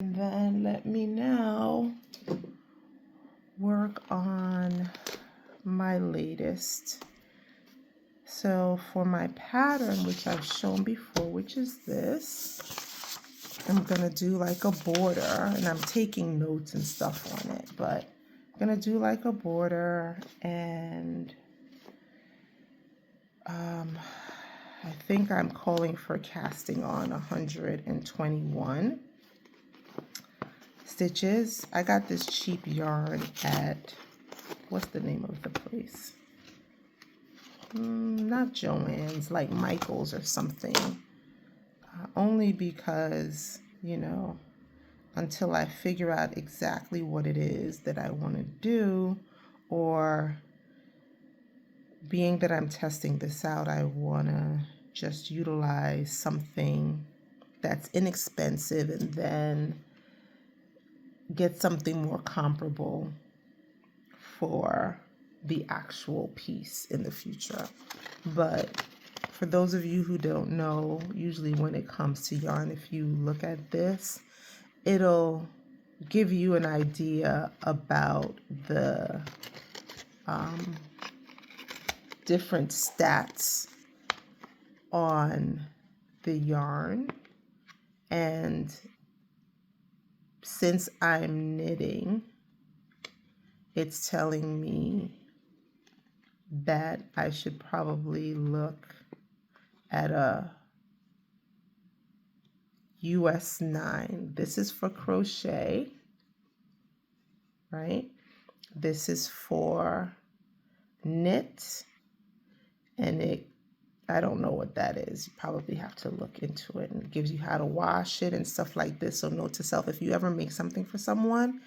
And then let me now work on my latest. So for my pattern, which I've shown before, which is this, I'm gonna do like a border, and I'm taking notes and stuff on it, but I'm gonna do like a border, and I think I'm calling for casting on 121 stitches. I got this cheap yarn at, what's the name of the place? Not Joann's, like Michael's or something. Only because, until I figure out exactly what it is that I want to do, or being that I'm testing this out, I want to just utilize something that's inexpensive and then get something more comparable for the actual piece in the future. But for those of you who don't know, usually when it comes to yarn, if you look at this, it'll give you an idea about the different stats on the yarn. And since I'm knitting, it's telling me that I should probably look at a US 9. This is for crochet, right? This is for knit, and I don't know what that is. You probably have to look into it, and it gives you how to wash it and stuff like this. So note to self, if you ever make something for someone,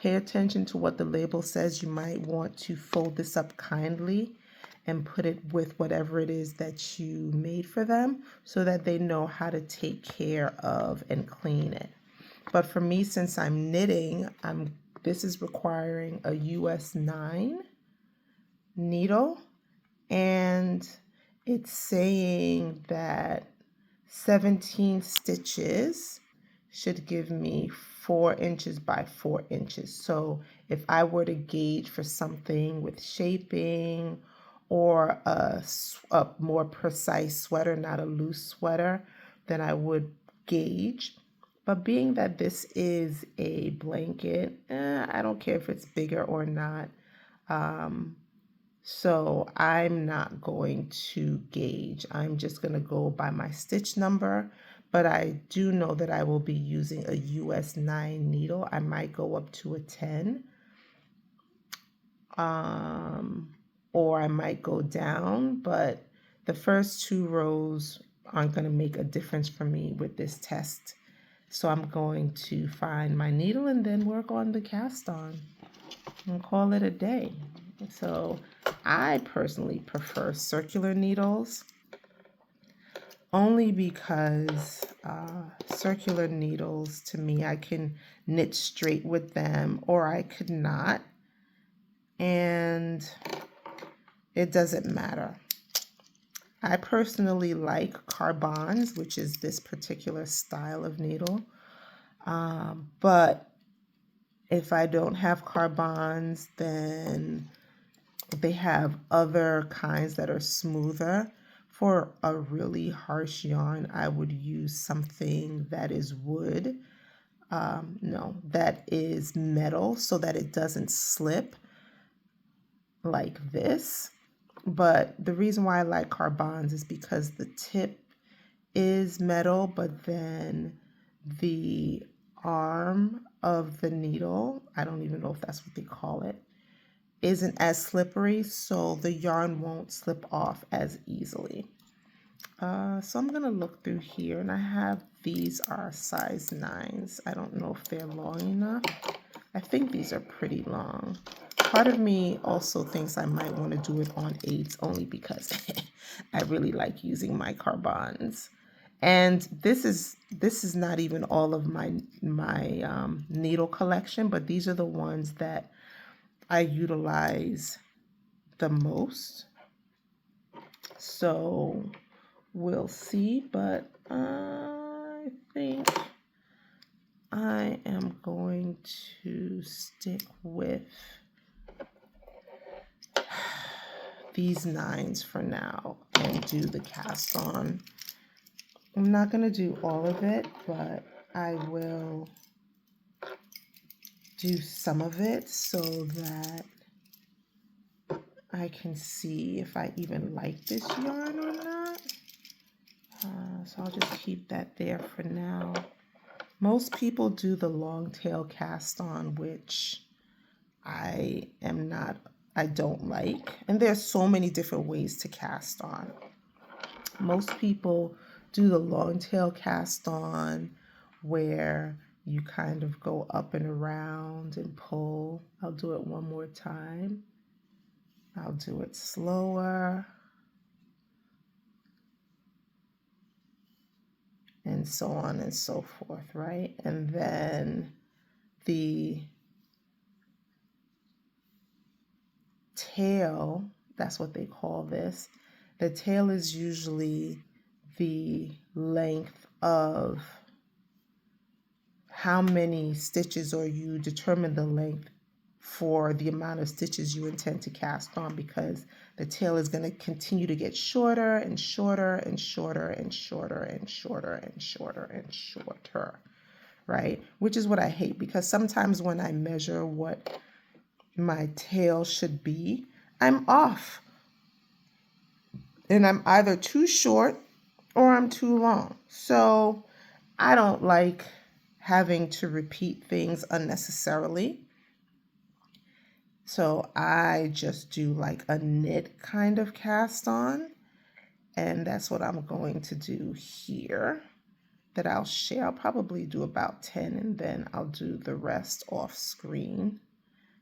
pay attention to what the label says. You might want to fold this up kindly and put it with whatever it is that you made for them so that they know how to take care of and clean it. But for me, since I'm knitting, this is requiring a US 9 needle, and it's saying that 17 stitches should give me 4 inches by 4 inches. So if I were to gauge for something with shaping or a more precise sweater, not a loose sweater, then I would gauge. But being that this is a blanket, I don't care if it's bigger or not. So I'm not going to gauge. I'm just going to go by my stitch number. But I do know that I will be using a US 9 needle. I might go up to a 10. Or I might go down. But the first 2 rows aren't going to make a difference for me with this test. So I'm going to find my needle and then work on the cast on and call it a day. So I personally prefer circular needles only because circular needles, to me, I can knit straight with them or I could not, and it doesn't matter. I personally like carbons, which is this particular style of needle, but if I don't have carbons, then they have other kinds that are smoother. For a really harsh yarn, I would use something that is wood. No, that is metal so that it doesn't slip like this. But the reason why I like carbons is because the tip is metal, but then the arm of the needle, I don't even know if that's what they call it, isn't as slippery, so the yarn won't slip off as easily. So I'm gonna look through here, and I have these are size 9s. I don't know if they're long enough. I think these are pretty long. Part of me also thinks I might want to do it on 8s only because I really like using my carbons. And this is not even all of my needle collection, but these are the ones that I utilize the most. So we'll see, but I think I am going to stick with these 9s for now and do the cast on. I'm not going to do all of it, but I will do some of it so that I can see if I even like this yarn or not. So I'll just keep that there for now. Most people do the long tail cast on, which I don't like. And there's so many different ways to cast on. Most people do the long tail cast on where you kind of go up and around and pull. I'll do it one more time. I'll do it slower. And so on and so forth, right? And then the tail, that's what they call this. The tail is usually the length of how many stitches, or you determine the length for the amount of stitches you intend to cast on, because the tail is going to continue to get shorter and shorter and shorter and shorter and shorter and shorter and shorter, right? Which is what I hate, because sometimes when I measure what my tail should be, I'm off. And I'm either too short or I'm too long. So I don't like having to repeat things unnecessarily. So I just do like a knit kind of cast on. And that's what I'm going to do here that I'll share. I'll probably do about 10 and then I'll do the rest off screen,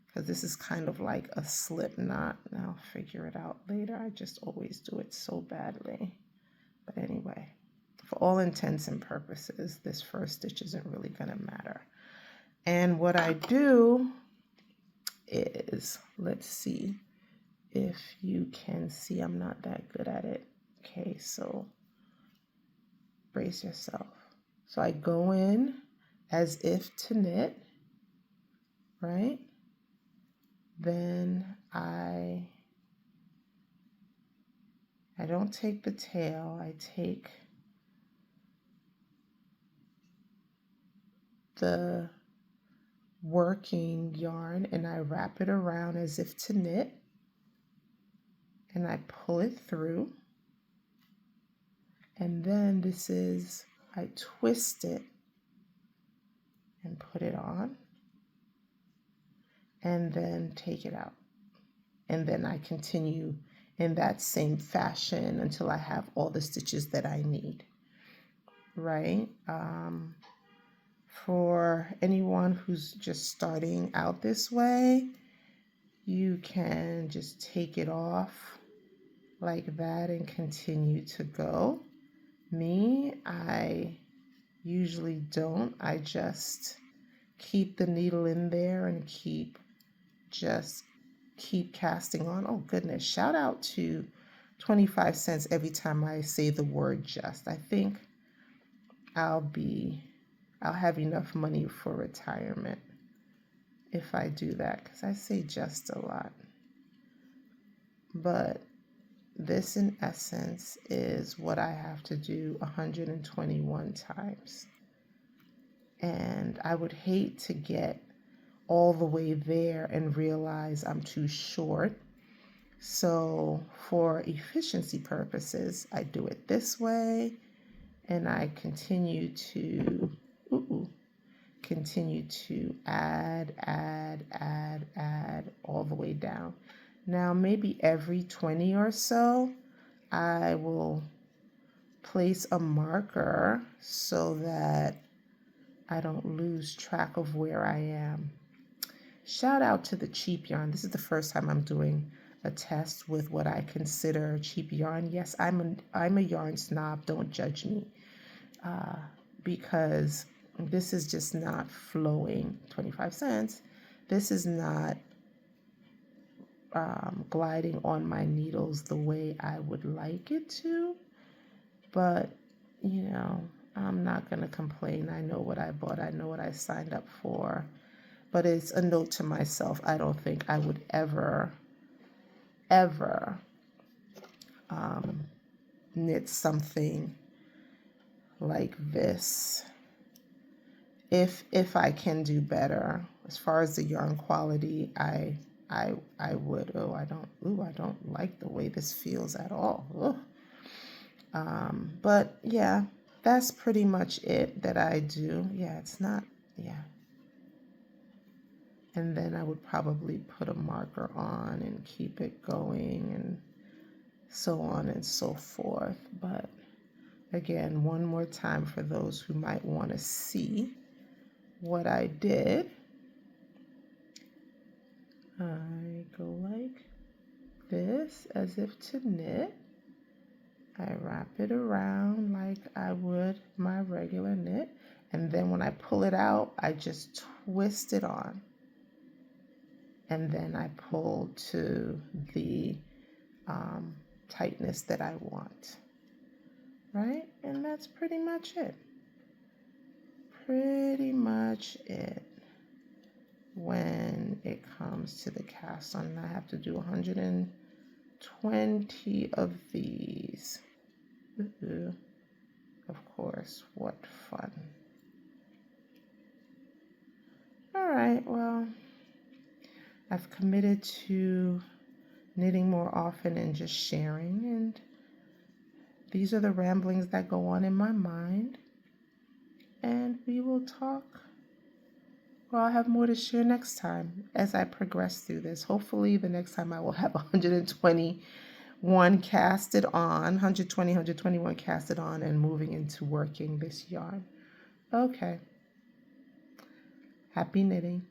because this is kind of like a slip knot. And I'll figure it out later. I just always do it so badly. But anyway, for all intents and purposes, this first stitch isn't really going to matter. And what I do is, let's see if you can see. I'm not that good at it. Okay, so brace yourself. So I go in as if to knit, right? Then I don't take the tail, I take the working yarn and I wrap it around as if to knit, and I pull it through, and then I twist it and put it on, and then take it out, and then I continue in that same fashion until I have all the stitches that I need, right? For anyone who's just starting out this way, you can just take it off like that and continue to go. Me, I usually don't. I just keep the needle in there and keep casting on. Oh goodness, shout out to 25 cents every time I say the word just. I think I'll have enough money for retirement if I do that, because I say just a lot. But this in essence is what I have to do 121 times. And I would hate to get all the way there and realize I'm too short. So for efficiency purposes, I do it this way, and I continue to add all the way down. Now maybe every 20 or so, I will place a marker so that I don't lose track of where I am. Shout out to the cheap yarn. This is the first time I'm doing a test with what I consider cheap yarn. Yes, I'm a yarn snob. Don't judge me, because this is just not flowing. 25 cents. This is not gliding on my needles the way I would like it to. But, I'm not going to complain. I know what I bought. I know what I signed up for. But it's a note to myself. I don't think I would ever knit something like this. If I can do better as far as the yarn quality, I would. I don't like the way this feels at all. But yeah, that's pretty much it that I do. Yeah, it's not, yeah. And then I would probably put a marker on and keep it going and so on and so forth. But again, one more time for those who might want to see what I did. I go like this as if to knit. I wrap it around like I would my regular knit. And then when I pull it out, I just twist it on. And then I pull to the tightness that I want. Right? And that's pretty much it. Pretty much it. When it comes to the cast on, I have to do 120 of these. Of course, what fun. All right, well, I've committed to knitting more often and just sharing, and these are the ramblings that go on in my mind, and we will talk. Well, I'll have more to share next time as I progress through this. Hopefully the next time I will have 121 casted on, 120, 121 casted on, and moving into working this yarn. Okay. Happy knitting.